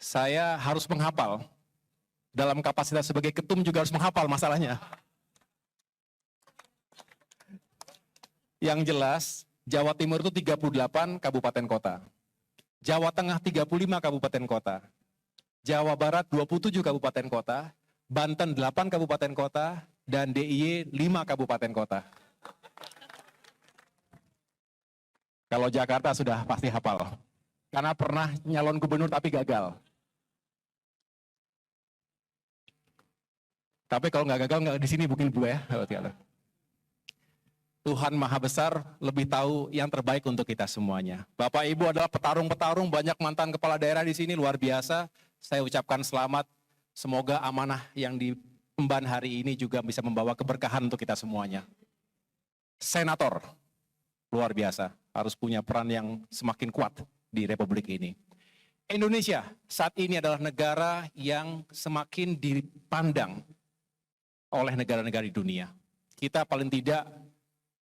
Saya harus menghafal. Dalam kapasitas sebagai ketum juga harus menghafal masalahnya. Yang jelas, Jawa Timur itu 38 kabupaten kota. Jawa Tengah 35 kabupaten kota. Jawa Barat 27 kabupaten kota. Banten 8 kabupaten kota. Dan DIY 5 kabupaten kota. Kalau Jakarta sudah pasti hafal. Karena pernah nyalon gubernur tapi gagal. Tapi kalau nggak gagal, nggak di sini mungkin Bu ya. Tuhan Maha Besar lebih tahu yang terbaik untuk kita semuanya. Bapak Ibu adalah petarung-petarung, banyak mantan kepala daerah di sini, luar biasa. Saya ucapkan selamat, semoga amanah yang diemban hari ini juga bisa membawa keberkahan untuk kita semuanya. Senator, luar biasa, harus punya peran yang semakin kuat di Republik ini. Indonesia saat ini adalah negara yang semakin dipandang oleh negara-negara di dunia. Kita paling tidak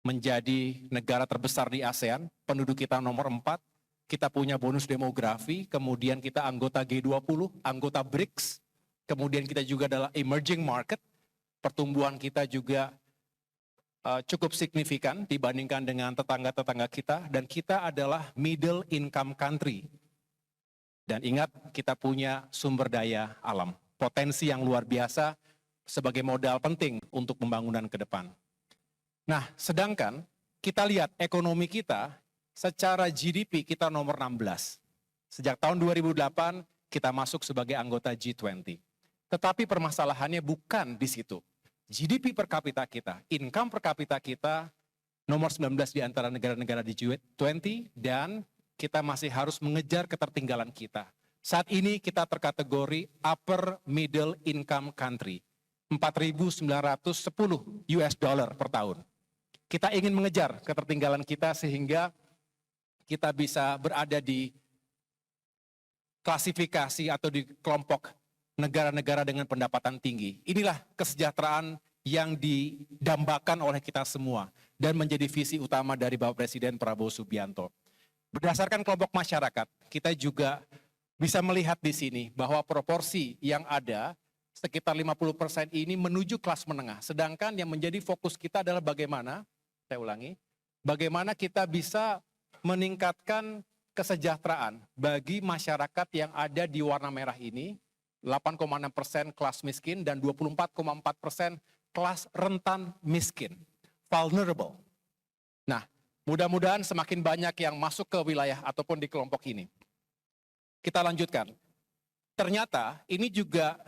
menjadi negara terbesar di ASEAN, penduduk kita nomor 4, kita punya bonus demografi, kemudian kita anggota G20, anggota BRICS, kemudian kita juga adalah emerging market, pertumbuhan kita juga cukup signifikan dibandingkan dengan tetangga-tetangga kita, dan kita adalah middle income country. Dan ingat, kita punya sumber daya alam, potensi yang luar biasa, sebagai modal penting untuk pembangunan ke depan. Nah, sedangkan kita lihat ekonomi kita, secara GDP kita nomor 16. Sejak tahun 2008 kita masuk sebagai anggota G20. Tetapi permasalahannya bukan di situ. GDP per kapita kita, income per kapita kita nomor 19 di antara negara-negara di G20 dan kita masih harus mengejar ketertinggalan kita. Saat ini kita terkategori upper middle income country. 4.910 US dollar per tahun. Kita ingin mengejar ketertinggalan kita sehingga kita bisa berada di klasifikasi atau di kelompok negara-negara dengan pendapatan tinggi. Inilah kesejahteraan yang didambakan oleh kita semua dan menjadi visi utama dari Bapak Presiden Prabowo Subianto. Berdasarkan kelompok masyarakat, kita juga bisa melihat di sini bahwa proporsi yang ada sekitar 50% ini menuju kelas menengah. Sedangkan yang menjadi fokus kita adalah bagaimana, saya ulangi, bagaimana kita bisa meningkatkan kesejahteraan bagi masyarakat yang ada di warna merah ini, 8,6% kelas miskin dan 24,4% kelas rentan miskin, vulnerable. Nah, mudah-mudahan semakin banyak yang masuk ke wilayah ataupun di kelompok ini. Kita lanjutkan. Ternyata ini juga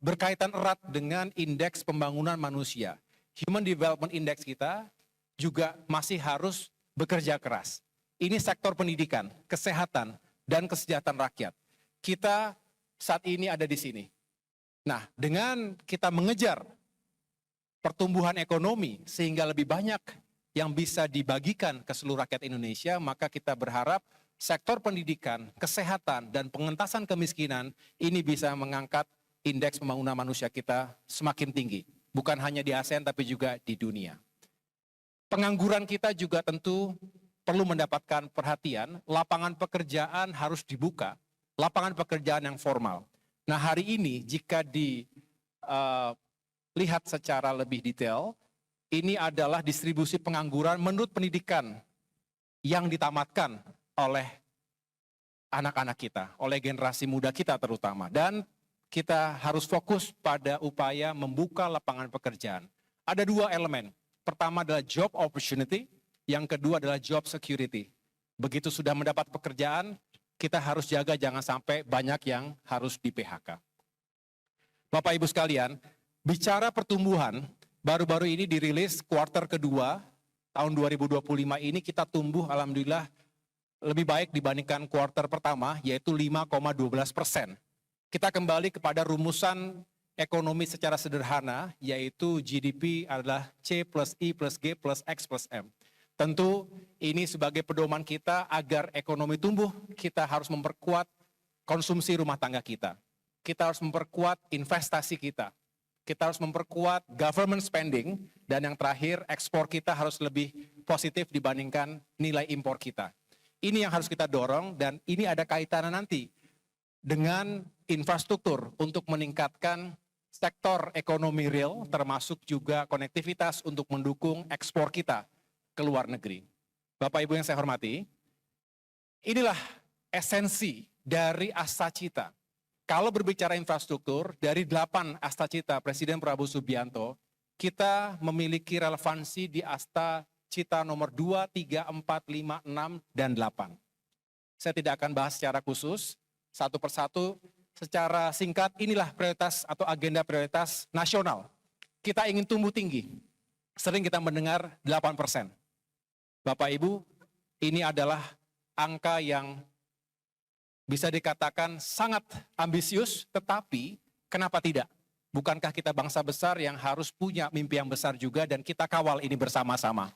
berkaitan erat dengan indeks pembangunan manusia. Human Development Index kita juga masih harus bekerja keras. Ini sektor pendidikan, kesehatan, dan kesejahteraan rakyat. Kita saat ini ada di sini. Nah, dengan kita mengejar pertumbuhan ekonomi sehingga lebih banyak yang bisa dibagikan ke seluruh rakyat Indonesia, maka kita berharap sektor pendidikan, kesehatan, dan pengentasan kemiskinan ini bisa mengangkat indeks pembangunan manusia kita semakin tinggi. Bukan hanya di ASEAN tapi juga di dunia. Pengangguran kita juga tentu perlu mendapatkan perhatian, lapangan pekerjaan harus dibuka, lapangan pekerjaan yang formal. Nah, hari ini jika dilihat secara lebih detail, ini adalah distribusi pengangguran menurut pendidikan yang ditamatkan oleh anak-anak kita, oleh generasi muda kita terutama. Dan kita harus fokus pada upaya membuka lapangan pekerjaan. Ada dua elemen. Pertama adalah job opportunity, yang kedua adalah job security. Begitu sudah mendapat pekerjaan, kita harus jaga jangan sampai banyak yang harus di PHK. Bapak Ibu sekalian, bicara pertumbuhan, baru-baru ini dirilis kuartal kedua tahun 2025 ini kita tumbuh alhamdulillah lebih baik dibandingkan kuartal pertama, yaitu 5,12%. Kita kembali kepada rumusan ekonomi secara sederhana, yaitu GDP adalah C plus I plus G plus X plus M. Tentu ini sebagai pedoman kita agar ekonomi tumbuh, kita harus memperkuat konsumsi rumah tangga kita. Kita harus memperkuat investasi kita. Kita harus memperkuat government spending, dan yang terakhir ekspor kita harus lebih positif dibandingkan nilai impor kita. Ini yang harus kita dorong dan ini ada kaitannya nanti dengan infrastruktur untuk meningkatkan sektor ekonomi real, termasuk juga konektivitas untuk mendukung ekspor kita ke luar negeri. Bapak Ibu yang saya hormati, inilah esensi dari Astacita. Kalau berbicara infrastruktur, dari 8 Astacita Presiden Prabowo Subianto, kita memiliki relevansi di Astacita nomor 2, 3, 4, 5, 6, dan 8. Saya tidak akan bahas secara khusus, satu persatu, secara singkat inilah prioritas atau agenda prioritas nasional. Kita ingin tumbuh tinggi, sering kita mendengar 8%. Bapak Ibu, ini adalah angka yang bisa dikatakan sangat ambisius, tetapi kenapa tidak? Bukankah kita bangsa besar yang harus punya mimpi yang besar juga dan kita kawal ini bersama-sama?